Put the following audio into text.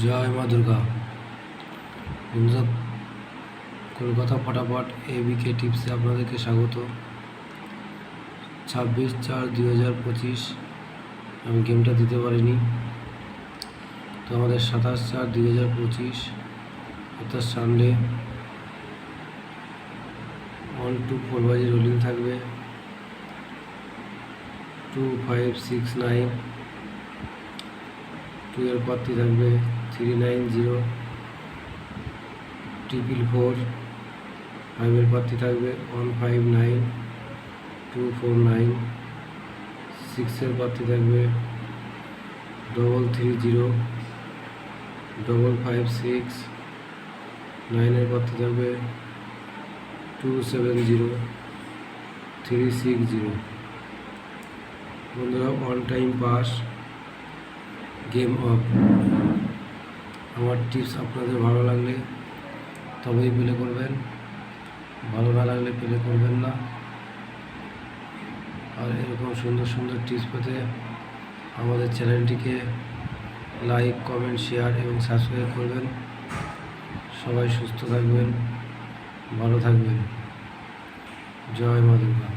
জয় মা দুর্গা। বন্ধুরা, কলকাতা ফটাফট এবিকে টিপসে আপনাদেরকে স্বাগত। 26/4/2025 আমি গেমটা দিতে পারিনি, তো আমাদের 27/4/2025 অর্থাৎ সানডে 1 to 4 বাজে রোলিং থাকবে। 2 5 6 9, 2 এর প্রার্থী থাকবে 390, 444, 5 এর প্রার্থী থাকবে 159, 249, 6 এর প্রার্থী থাকবে 330, 556, 9 এর প্রার্থী থাকবে 270, 360। বন্ধুরা, on time pass, game of. আমার টিপস আপনাদের ভালো লাগলে তবেই প্লে করবেন, ভালো না লাগলে প্লে করবেন না। আর এরকম সুন্দর সুন্দর টিপস পেতে আমাদের চ্যানেলটিকে লাইক, কমেন্ট, শেয়ার এবং সাবস্ক্রাইব করবেন। সবাই সুস্থ থাকবেন, ভালো থাকবেন। জয় মা দুর্গা।